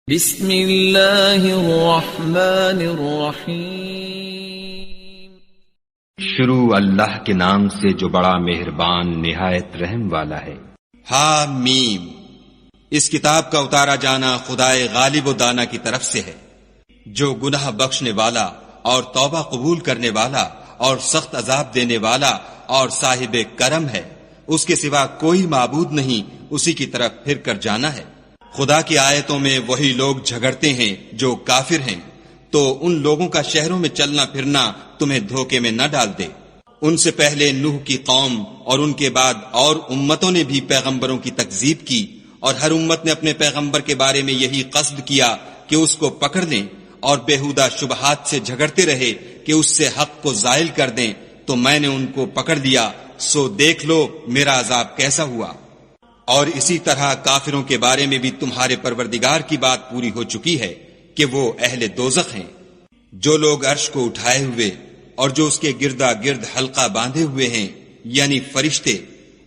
بسم اللہ الرحمن الرحیم۔ شروع اللہ کے نام سے جو بڑا مہربان نہایت رحم والا ہے۔ حامیم، اس کتاب کا اتارا جانا خدائے غالب و دانا کی طرف سے ہے، جو گناہ بخشنے والا اور توبہ قبول کرنے والا اور سخت عذاب دینے والا اور صاحب کرم ہے۔ اس کے سوا کوئی معبود نہیں، اسی کی طرف پھر کر جانا ہے۔ خدا کی آیتوں میں وہی لوگ جھگڑتے ہیں جو کافر ہیں، تو ان لوگوں کا شہروں میں چلنا پھرنا تمہیں دھوکے میں نہ ڈال دے۔ ان سے پہلے نوح کی قوم اور ان کے بعد اور امتوں نے بھی پیغمبروں کی تکذیب کی، اور ہر امت نے اپنے پیغمبر کے بارے میں یہی قصد کیا کہ اس کو پکڑ لیں، اور بےہودہ شبہات سے جھگڑتے رہے کہ اس سے حق کو زائل کر دیں، تو میں نے ان کو پکڑ لیا، سو دیکھ لو میرا عذاب کیسا ہوا۔ اور اسی طرح کافروں کے بارے میں بھی تمہارے پروردگار کی بات پوری ہو چکی ہے کہ وہ اہل دوزخ ہیں۔ جو لوگ عرش کو اٹھائے ہوئے اور جو اس کے گردا گرد حلقہ باندھے ہوئے ہیں، یعنی فرشتے،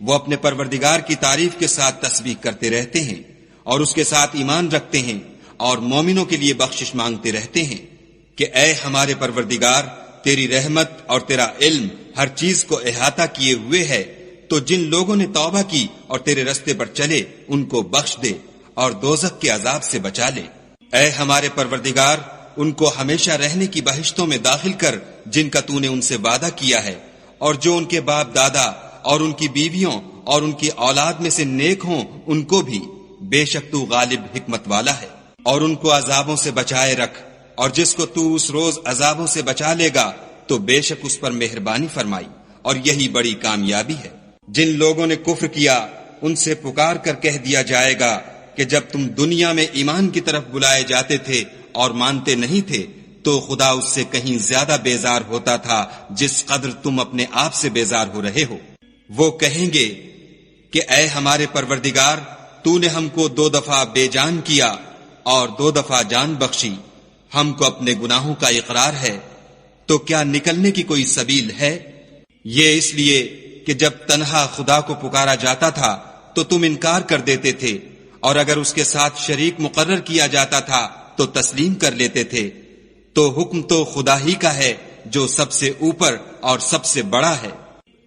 وہ اپنے پروردگار کی تعریف کے ساتھ تسبیح کرتے رہتے ہیں اور اس کے ساتھ ایمان رکھتے ہیں اور مومنوں کے لیے بخشش مانگتے رہتے ہیں کہ اے ہمارے پروردگار، تیری رحمت اور تیرا علم ہر چیز کو احاطہ کیے ہوئے ہے، تو جن لوگوں نے توبہ کی اور تیرے رستے پر چلے ان کو بخش دے اور دوزخ کے عذاب سے بچا لے۔ اے ہمارے پروردگار، ان کو ہمیشہ رہنے کی بہشتوں میں داخل کر جن کا تو نے ان سے وعدہ کیا ہے، اور جو ان کے باپ دادا اور ان کی بیویوں اور ان کی اولاد میں سے نیک ہوں ان کو بھی، بے شک تو غالب حکمت والا ہے۔ اور ان کو عذابوں سے بچائے رکھ، اور جس کو تو اس روز عذابوں سے بچا لے گا تو بے شک اس پر مہربانی فرمائی، اور یہی بڑی کامیابی ہے۔ جن لوگوں نے کفر کیا ان سے پکار کر کہہ دیا جائے گا کہ جب تم دنیا میں ایمان کی طرف بلائے جاتے تھے اور مانتے نہیں تھے تو خدا اس سے کہیں زیادہ بیزار ہوتا تھا جس قدر تم اپنے آپ سے بیزار ہو رہے ہو۔ وہ کہیں گے کہ اے ہمارے پروردگار، تو نے ہم کو 2 دفعہ بے جان کیا اور 2 دفعہ جان بخشی، ہم کو اپنے گناہوں کا اقرار ہے، تو کیا نکلنے کی کوئی سبیل ہے؟ یہ اس لیے کہ جب تنہا خدا کو پکارا جاتا تھا تو تم انکار کر دیتے تھے، اور اگر اس کے ساتھ شریک مقرر کیا جاتا تھا تو تسلیم کر لیتے تھے۔ تو حکم تو خدا ہی کا ہے جو سب سے اوپر اور سب سے بڑا ہے۔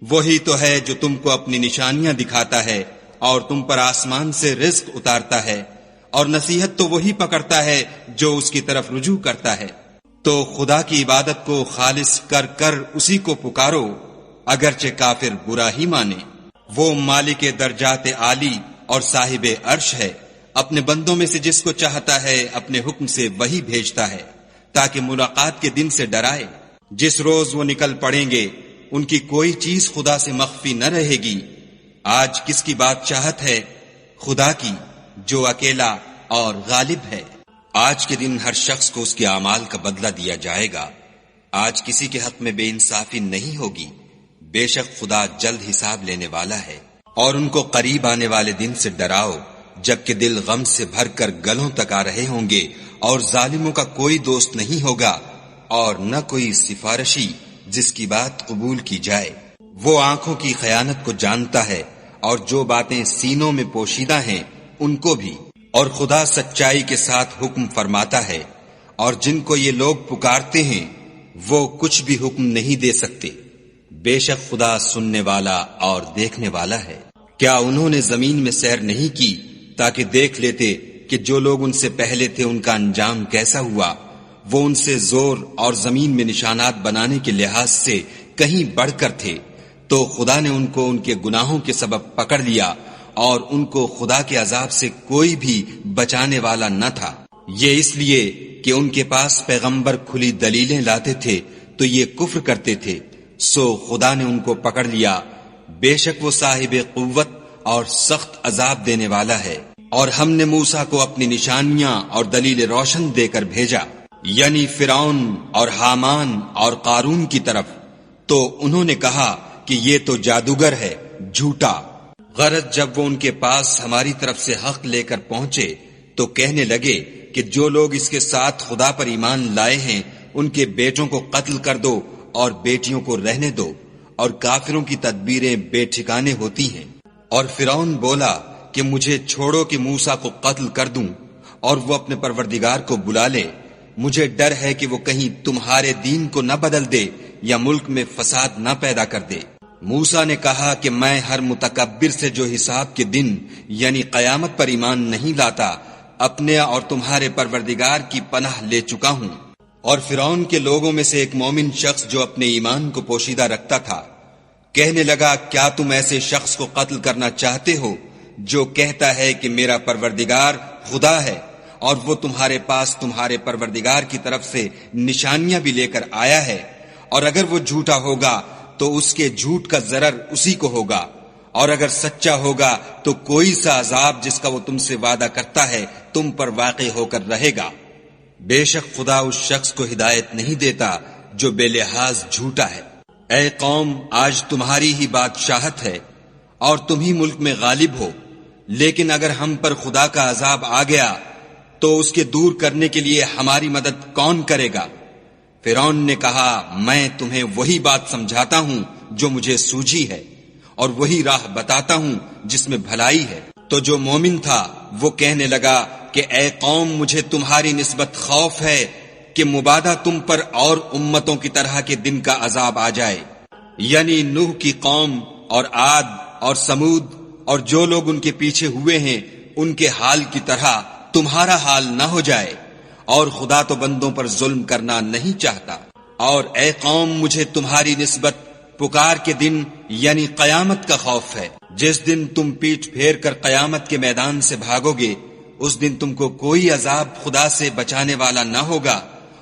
وہی تو ہے جو تم کو اپنی نشانیاں دکھاتا ہے اور تم پر آسمان سے رزق اتارتا ہے، اور نصیحت تو وہی پکڑتا ہے جو اس کی طرف رجوع کرتا ہے۔ تو خدا کی عبادت کو خالص کر کر اسی کو پکارو، اگرچہ کافر برا ہی مانے۔ وہ مالک درجات عالی اور صاحب عرش ہے، اپنے بندوں میں سے جس کو چاہتا ہے اپنے حکم سے وہی بھیجتا ہے تاکہ ملاقات کے دن سے ڈرائے۔ جس روز وہ نکل پڑیں گے ان کی کوئی چیز خدا سے مخفی نہ رہے گی۔ آج کس کی بادشاہت ہے؟ خدا کی، جو اکیلا اور غالب ہے۔ آج کے دن ہر شخص کو اس کے اعمال کا بدلہ دیا جائے گا۔ آج کسی کے حق میں بے انصافی نہیں ہوگی، بے شک خدا جلد حساب لینے والا ہے۔ اور ان کو قریب آنے والے دن سے ڈراؤ جبکہ دل غم سے بھر کر گلوں تک آ رہے ہوں گے، اور ظالموں کا کوئی دوست نہیں ہوگا اور نہ کوئی سفارشی جس کی بات قبول کی جائے۔ وہ آنکھوں کی خیانت کو جانتا ہے اور جو باتیں سینوں میں پوشیدہ ہیں ان کو بھی، اور خدا سچائی کے ساتھ حکم فرماتا ہے، اور جن کو یہ لوگ پکارتے ہیں وہ کچھ بھی حکم نہیں دے سکتے، بے شک خدا سننے والا اور دیکھنے والا ہے۔ کیا انہوں نے زمین میں سیر نہیں کی تاکہ دیکھ لیتے کہ جو لوگ ان سے پہلے تھے ان کا انجام کیسا ہوا؟ وہ ان سے زور اور زمین میں نشانات بنانے کے لحاظ سے کہیں بڑھ کر تھے، تو خدا نے ان کو ان کے گناہوں کے سبب پکڑ لیا، اور ان کو خدا کے عذاب سے کوئی بھی بچانے والا نہ تھا۔ یہ اس لیے کہ ان کے پاس پیغمبر کھلی دلیلیں لاتے تھے تو یہ کفر کرتے تھے، سو خدا نے ان کو پکڑ لیا۔ بے شک وہ صاحب قوت اور سخت عذاب دینے والا ہے۔ اور ہم نے موسیٰ کو اپنی نشانیاں اور دلیل روشن دے کر بھیجا، یعنی فرعون اور حامان اور قارون کی طرف، تو انہوں نے کہا کہ یہ تو جادوگر ہے، جھوٹا۔ غرض جب وہ ان کے پاس ہماری طرف سے حق لے کر پہنچے تو کہنے لگے کہ جو لوگ اس کے ساتھ خدا پر ایمان لائے ہیں ان کے بیٹوں کو قتل کر دو اور بیٹیوں کو رہنے دو، اور کافروں کی تدبیریں بے ٹھکانے ہوتی ہیں۔ اور فرعون بولا کہ مجھے چھوڑو کہ موسیٰ کو قتل کر دوں، اور وہ اپنے پروردگار کو بلا لے، مجھے ڈر ہے کہ وہ کہیں تمہارے دین کو نہ بدل دے یا ملک میں فساد نہ پیدا کر دے۔ موسیٰ نے کہا کہ میں ہر متکبر سے جو حساب کے دن یعنی قیامت پر ایمان نہیں لاتا اپنے اور تمہارے پروردگار کی پناہ لے چکا ہوں۔ اور فرعون کے لوگوں میں سے ایک مومن شخص جو اپنے ایمان کو پوشیدہ رکھتا تھا کہنے لگا، کیا تم ایسے شخص کو قتل کرنا چاہتے ہو جو کہتا ہے کہ میرا پروردگار خدا ہے، اور وہ تمہارے پاس تمہارے پروردگار کی طرف سے نشانیاں بھی لے کر آیا ہے، اور اگر وہ جھوٹا ہوگا تو اس کے جھوٹ کا ضرر اسی کو ہوگا، اور اگر سچا ہوگا تو کوئی سا عذاب جس کا وہ تم سے وعدہ کرتا ہے تم پر واقع ہو کر رہے گا۔ بے شک خدا اس شخص کو ہدایت نہیں دیتا جو بے لحاظ جھوٹا ہے۔ اے قوم، آج تمہاری ہی بادشاہت ہے اور تم ہی ملک میں غالب ہو، لیکن اگر ہم پر خدا کا عذاب آ گیا تو اس کے دور کرنے کے لیے ہماری مدد کون کرے گا؟ فرعون نے کہا، میں تمہیں وہی بات سمجھاتا ہوں جو مجھے سوجھی ہے، اور وہی راہ بتاتا ہوں جس میں بھلائی ہے۔ تو جو مومن تھا وہ کہنے لگا کہ اے قوم، مجھے تمہاری نسبت خوف ہے کہ مبادہ تم پر اور امتوں کی طرح کے دن کا عذاب آ جائے، یعنی نوح کی قوم اور عاد اور سمود اور جو لوگ ان کے پیچھے ہوئے ہیں ان کے حال کی طرح تمہارا حال نہ ہو جائے، اور خدا تو بندوں پر ظلم کرنا نہیں چاہتا۔ اور اے قوم، مجھے تمہاری نسبت پکار کے دن یعنی قیامت کا خوف ہے۔ جس دن تم پیٹھ پھیر کر قیامت کے میدان سے بھاگو گے اس دن تم کو کوئی عذاب خدا سے بچانے والا نہ ہوگا،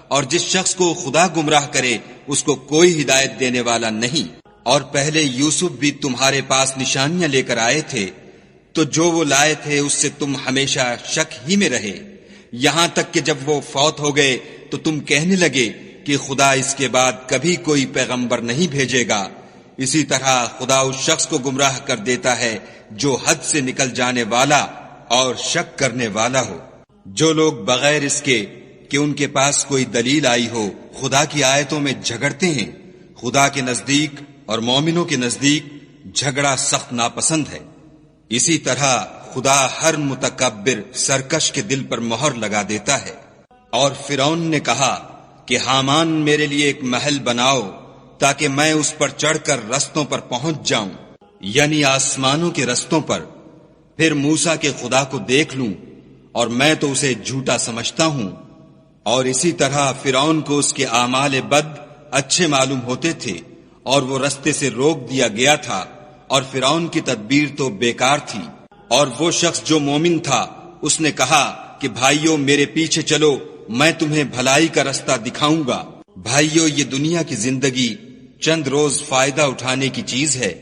اور جس شخص کو خدا گمراہ کرے اس کو کوئی ہدایت دینے والا نہیں۔ اور پہلے یوسف بھی تمہارے پاس نشانیاں لے کر آئے تھے، تو جو وہ لائے تھے اس سے تم ہمیشہ شک ہی میں رہے، یہاں تک کہ جب وہ فوت ہو گئے تو تم کہنے لگے کہ خدا اس کے بعد کبھی کوئی پیغمبر نہیں بھیجے گا۔ اسی طرح خدا اس شخص کو گمراہ کر دیتا ہے جو حد سے نکل جانے والا اور شک کرنے والا ہو۔ جو لوگ بغیر اس کے کہ ان کے پاس کوئی دلیل آئی ہو خدا کی آیتوں میں جھگڑتے ہیں، خدا کے نزدیک اور مومنوں کے نزدیک جھگڑا سخت ناپسند ہے۔ اسی طرح خدا ہر متکبر سرکش کے دل پر مہر لگا دیتا ہے۔ اور فرعون نے کہا کہ حامان میرے لیے ایک محل بناؤ تاکہ میں اس پر چڑھ کر رستوں پر پہنچ جاؤں، یعنی آسمانوں کے رستوں پر، پھر موسیٰ کے خدا کو دیکھ لوں، اور میں تو اسے جھوٹا سمجھتا ہوں۔ اور اسی طرح فرعون کو اس کے اعمال بد اچھے معلوم ہوتے تھے اور وہ رستے سے روک دیا گیا تھا، اور فرعون کی تدبیر تو بیکار تھی۔ اور وہ شخص جو مومن تھا اس نے کہا کہ بھائیو میرے پیچھے چلو، میں تمہیں بھلائی کا رستہ دکھاؤں گا۔ بھائیو، یہ دنیا کی زندگی چند روز فائدہ اٹھانے کی چیز ہے،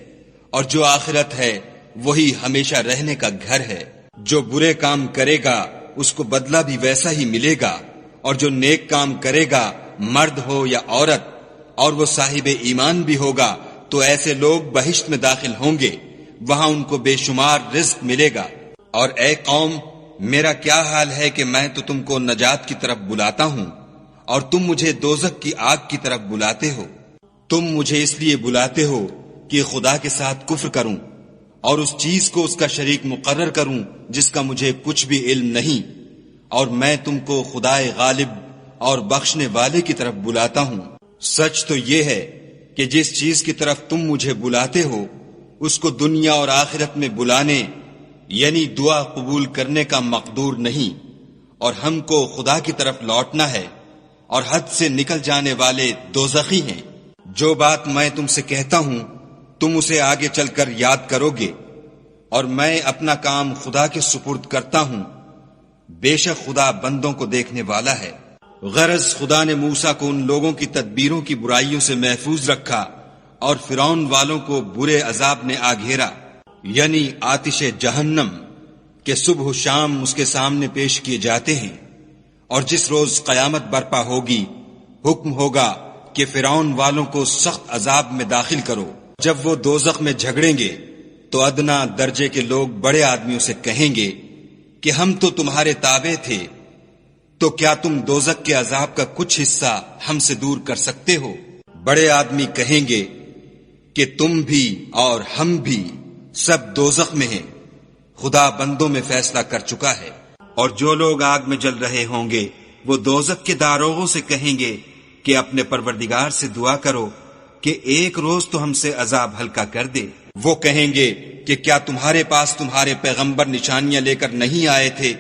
اور جو آخرت ہے وہی ہمیشہ رہنے کا گھر ہے۔ جو برے کام کرے گا اس کو بدلہ بھی ویسا ہی ملے گا، اور جو نیک کام کرے گا مرد ہو یا عورت اور وہ صاحب ایمان بھی ہوگا تو ایسے لوگ بہشت میں داخل ہوں گے، وہاں ان کو بے شمار رزق ملے گا۔ اور اے قوم، میرا کیا حال ہے کہ میں تو تم کو نجات کی طرف بلاتا ہوں اور تم مجھے دوزخ کی آگ کی طرف بلاتے ہو۔ تم مجھے اس لیے بلاتے ہو کہ خدا کے ساتھ کفر کروں اور اس چیز کو اس کا شریک مقرر کروں جس کا مجھے کچھ بھی علم نہیں، اور میں تم کو خدائے غالب اور بخشنے والے کی طرف بلاتا ہوں۔ سچ تو یہ ہے کہ جس چیز کی طرف تم مجھے بلاتے ہو اس کو دنیا اور آخرت میں بلانے یعنی دعا قبول کرنے کا مقدور نہیں، اور ہم کو خدا کی طرف لوٹنا ہے، اور حد سے نکل جانے والے دوزخی ہیں۔ جو بات میں تم سے کہتا ہوں تم اسے آگے چل کر یاد کرو گے، اور میں اپنا کام خدا کے سپرد کرتا ہوں، بے شک خدا بندوں کو دیکھنے والا ہے۔ غرض خدا نے موسیٰ کو ان لوگوں کی تدبیروں کی برائیوں سے محفوظ رکھا، اور فرعون والوں کو برے عذاب نے آ گھیرا، یعنی آتش جہنم کہ صبح و شام اس کے سامنے پیش کیے جاتے ہیں۔ اور جس روز قیامت برپا ہوگی حکم ہوگا کہ فرعون والوں کو سخت عذاب میں داخل کرو۔ جب وہ دوزخ میں جھگڑیں گے تو ادنا درجے کے لوگ بڑے آدمیوں سے کہیں گے کہ ہم تو تمہارے تابع تھے، تو کیا تم دوزخ کے عذاب کا کچھ حصہ ہم سے دور کر سکتے ہو؟ بڑے آدمی کہیں گے کہ تم بھی اور ہم بھی سب دوزخ میں ہیں، خدا بندوں میں فیصلہ کر چکا ہے۔ اور جو لوگ آگ میں جل رہے ہوں گے وہ دوزخ کے داروغوں سے کہیں گے کہ اپنے پروردگار سے دعا کرو کہ ایک روز تو ہم سے عذاب ہلکا کر دے۔ وہ کہیں گے کہ کیا تمہارے پاس تمہارے پیغمبر نشانیاں لے کر نہیں آئے تھے؟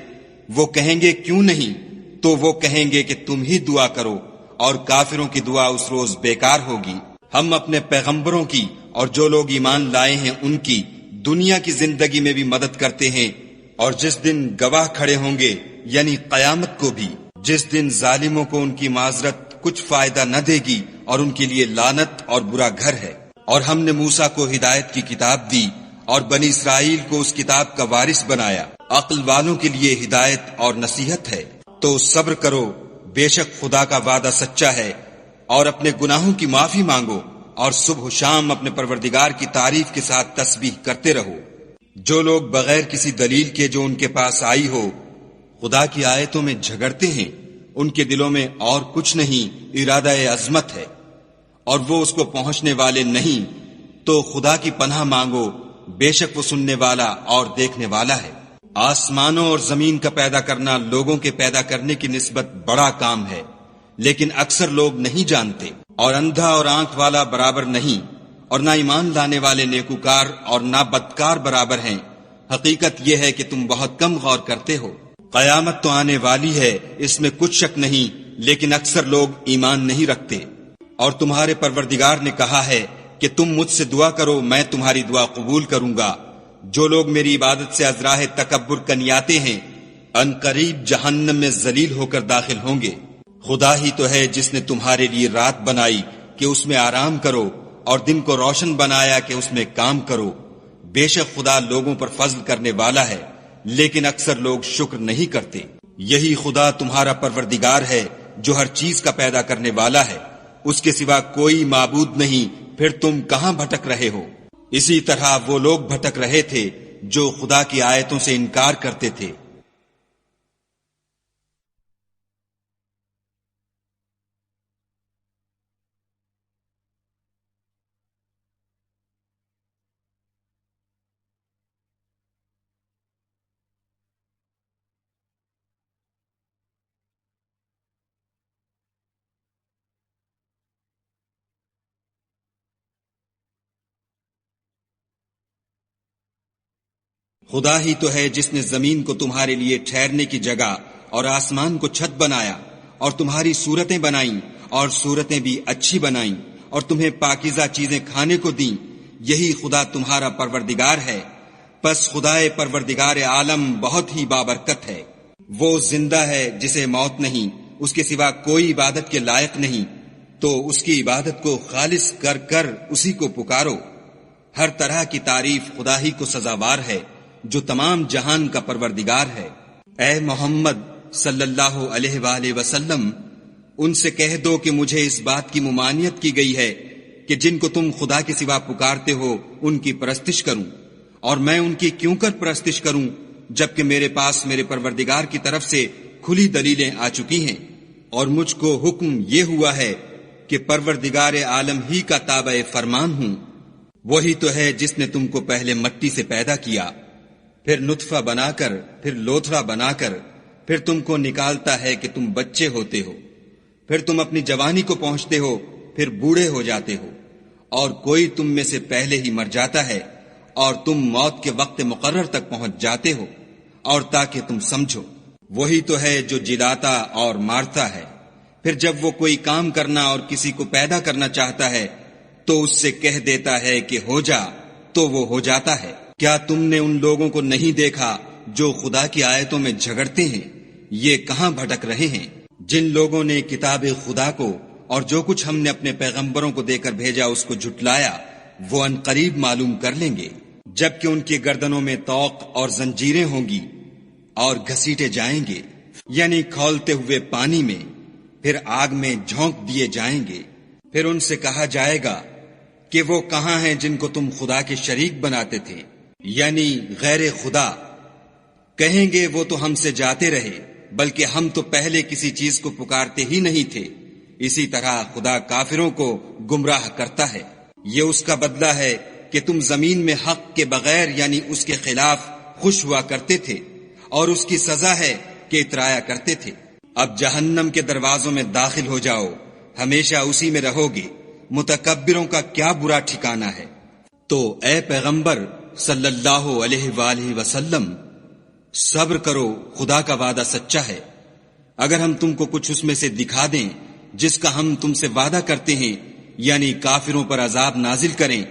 وہ کہیں گے کیوں نہیں؟ تو وہ کہیں گے کہ تم ہی دعا کرو، اور کافروں کی دعا اس روز بیکار ہوگی۔ ہم اپنے پیغمبروں کی اور جو لوگ ایمان لائے ہیں ان کی دنیا کی زندگی میں بھی مدد کرتے ہیں، اور جس دن گواہ کھڑے ہوں گے یعنی قیامت کو بھی، جس دن ظالموں کو ان کی معذرت کچھ فائدہ نہ دے گی اور ان کے لیے لعنت اور برا گھر ہے۔ اور ہم نے موسیٰ کو ہدایت کی کتاب دی اور بنی اسرائیل کو اس کتاب کا وارث بنایا۔ عقل والوں کے لیے ہدایت اور نصیحت ہے۔ تو صبر کرو، بے شک خدا کا وعدہ سچا ہے، اور اپنے گناہوں کی معافی مانگو، اور صبح و شام اپنے پروردگار کی تعریف کے ساتھ تسبیح کرتے رہو۔ جو لوگ بغیر کسی دلیل کے جو ان کے پاس آئی ہو خدا کی آیتوں میں جھگڑتے ہیں، ان کے دلوں میں اور کچھ نہیں، ارادہ عظمت ہے، اور وہ اس کو پہنچنے والے نہیں، تو خدا کی پناہ مانگو، بے شک وہ سننے والا اور دیکھنے والا ہے۔ آسمانوں اور زمین کا پیدا کرنا لوگوں کے پیدا کرنے کی نسبت بڑا کام ہے، لیکن اکثر لوگ نہیں جانتے۔ اور اندھا اور آنکھ والا برابر نہیں، اور نہ ایمان لانے والے نیکوکار اور نہ بدکار برابر ہیں۔ حقیقت یہ ہے کہ تم بہت کم غور کرتے ہو۔ قیامت تو آنے والی ہے، اس میں کچھ شک نہیں، لیکن اکثر لوگ ایمان نہیں رکھتے۔ اور تمہارے پروردگار نے کہا ہے کہ تم مجھ سے دعا کرو، میں تمہاری دعا قبول کروں گا۔ جو لوگ میری عبادت سے ازراہ تکبر کنیاتے ہیں ان قریب جہنم میں ذلیل ہو کر داخل ہوں گے۔ خدا ہی تو ہے جس نے تمہارے لیے رات بنائی کہ اس میں آرام کرو، اور دن کو روشن بنایا کہ اس میں کام کرو۔ بے شک خدا لوگوں پر فضل کرنے والا ہے، لیکن اکثر لوگ شکر نہیں کرتے۔ یہی خدا تمہارا پروردگار ہے جو ہر چیز کا پیدا کرنے والا ہے، اس کے سوا کوئی معبود نہیں، پھر تم کہاں بھٹک رہے ہو؟ اسی طرح وہ لوگ بھٹک رہے تھے جو خدا کی آیتوں سے انکار کرتے تھے۔ خدا ہی تو ہے جس نے زمین کو تمہارے لیے ٹھہرنے کی جگہ اور آسمان کو چھت بنایا، اور تمہاری صورتیں بنائیں، اور صورتیں بھی اچھی بنائیں، اور تمہیں پاکیزہ چیزیں کھانے کو دیں۔ یہی خدا تمہارا پروردگار ہے۔ پس خدائے پروردگار عالم بہت ہی بابرکت ہے۔ وہ زندہ ہے جسے موت نہیں، اس کے سوا کوئی عبادت کے لائق نہیں، تو اس کی عبادت کو خالص کر کر اسی کو پکارو۔ ہر طرح کی تعریف خدا ہی کو سزاوار ہے جو تمام جہان کا پروردگار ہے۔ اے محمد صلی اللہ علیہ وآلہ وسلم، ان سے کہہ دو کہ مجھے اس بات کی ممانعت کی گئی ہے کہ جن کو تم خدا کے سوا پکارتے ہو ان کی پرستش کروں، اور میں ان کی کیوں کر پرستش کروں جبکہ میرے پاس میرے پروردگار کی طرف سے کھلی دلیلیں آ چکی ہیں، اور مجھ کو حکم یہ ہوا ہے کہ پروردگار عالم ہی کا تابع فرمان ہوں۔ وہی تو ہے جس نے تم کو پہلے مٹی سے پیدا کیا، پھر نطفہ بنا کر، پھر لوتھڑا بنا کر، پھر تم کو نکالتا ہے کہ تم بچے ہوتے ہو، پھر تم اپنی جوانی کو پہنچتے ہو، پھر بوڑھے ہو جاتے ہو، اور کوئی تم میں سے پہلے ہی مر جاتا ہے، اور تم موت کے وقت مقرر تک پہنچ جاتے ہو، اور تاکہ تم سمجھو۔ وہی تو ہے جو جلاتا اور مارتا ہے، پھر جب وہ کوئی کام کرنا اور کسی کو پیدا کرنا چاہتا ہے تو اس سے کہہ دیتا ہے کہ ہو جا، تو وہ ہو جاتا ہے۔ کیا تم نے ان لوگوں کو نہیں دیکھا جو خدا کی آیتوں میں جھگڑتے ہیں؟ یہ کہاں بھٹک رہے ہیں؟ جن لوگوں نے کتاب خدا کو اور جو کچھ ہم نے اپنے پیغمبروں کو دے کر بھیجا اس کو جھٹلایا، وہ ان قریب معلوم کر لیں گے، جبکہ ان کی گردنوں میں طوق اور زنجیریں ہوں گی اور گھسیٹے جائیں گے، یعنی کھولتے ہوئے پانی میں، پھر آگ میں جھونک دیے جائیں گے۔ پھر ان سے کہا جائے گا کہ وہ کہاں ہیں جن کو تم خدا کے شریک بناتے تھے، یعنی غیر خدا؟ کہیں گے وہ تو ہم سے جاتے رہے، بلکہ ہم تو پہلے کسی چیز کو پکارتے ہی نہیں تھے۔ اسی طرح خدا کافروں کو گمراہ کرتا ہے۔ یہ اس کا بدلہ ہے کہ تم زمین میں حق کے بغیر یعنی اس کے خلاف خوش ہوا کرتے تھے، اور اس کی سزا ہے کہ اترایا کرتے تھے۔ اب جہنم کے دروازوں میں داخل ہو جاؤ، ہمیشہ اسی میں رہو گے، متکبروں کا کیا برا ٹھکانہ ہے۔ تو اے پیغمبر صلی اللہ علیہ وآلہ وسلم، صبر کرو، خدا کا وعدہ سچا ہے۔ اگر ہم تم کو کچھ اس میں سے دکھا دیں جس کا ہم تم سے وعدہ کرتے ہیں، یعنی کافروں پر عذاب نازل کریں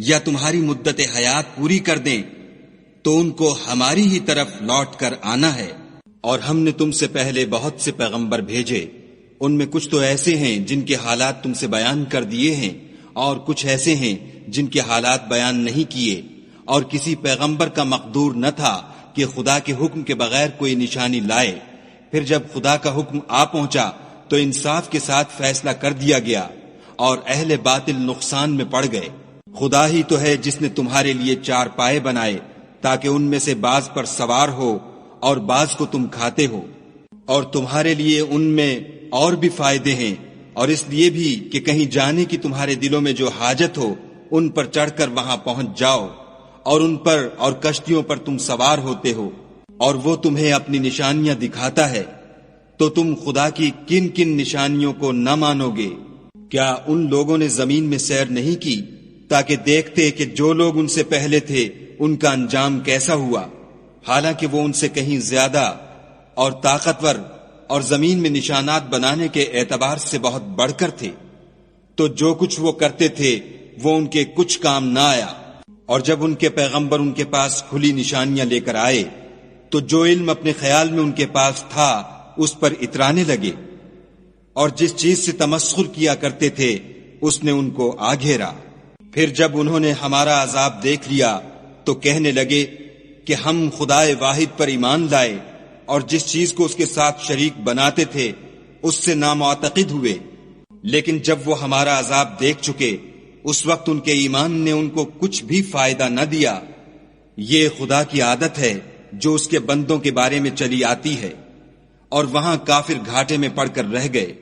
یا تمہاری مدت حیات پوری کر دیں، تو ان کو ہماری ہی طرف لوٹ کر آنا ہے۔ اور ہم نے تم سے پہلے بہت سے پیغمبر بھیجے، ان میں کچھ تو ایسے ہیں جن کے حالات تم سے بیان کر دیے ہیں، اور کچھ ایسے ہیں جن کے حالات بیان نہیں کیے، اور کسی پیغمبر کا مقدور نہ تھا کہ خدا کے حکم کے بغیر کوئی نشانی لائے۔ پھر جب خدا کا حکم آ پہنچا تو انصاف کے ساتھ فیصلہ کر دیا گیا، اور اہل باطل نقصان میں پڑ گئے۔ خدا ہی تو ہے جس نے تمہارے لیے 4 پائے بنائے تاکہ ان میں سے بعض پر سوار ہو اور بعض کو تم کھاتے ہو، اور تمہارے لیے ان میں اور بھی فائدے ہیں، اور اس لیے بھی کہ کہیں جانے کی تمہارے دلوں میں جو حاجت ہو ان پر چڑھ کر وہاں پہنچ جاؤ، اور ان پر اور کشتیوں پر تم سوار ہوتے ہو، اور وہ تمہیں اپنی نشانیاں دکھاتا ہے۔ تو تم خدا کی کن کن نشانیوں کو نہ مانو گے؟ کیا ان لوگوں نے زمین میں سیر نہیں کی تاکہ دیکھتے کہ جو لوگ ان سے پہلے تھے ان کا انجام کیسا ہوا، حالانکہ وہ ان سے کہیں زیادہ اور طاقتور اور زمین میں نشانات بنانے کے اعتبار سے بہت بڑھ کر تھے۔ تو جو کچھ وہ کرتے تھے وہ ان کے کچھ کام نہ آیا، اور جب ان کے پیغمبر ان کے پاس کھلی نشانیاں لے کر آئے تو جو علم اپنے خیال میں ان کے پاس تھا اس پر اترانے لگے، اور جس چیز سے تمسخر کیا کرتے تھے اس نے ان کو آ گھیرا۔ پھر جب انہوں نے ہمارا عذاب دیکھ لیا تو کہنے لگے کہ ہم خدائے واحد پر ایمان لائے، اور جس چیز کو اس کے ساتھ شریک بناتے تھے اس سے نامعتقد ہوئے۔ لیکن جب وہ ہمارا عذاب دیکھ چکے اس وقت ان کے ایمان نے ان کو کچھ بھی فائدہ نہ دیا۔ یہ خدا کی عادت ہے جو اس کے بندوں کے بارے میں چلی آتی ہے، اور وہاں کافر گھاٹے میں پڑ کر رہ گئے۔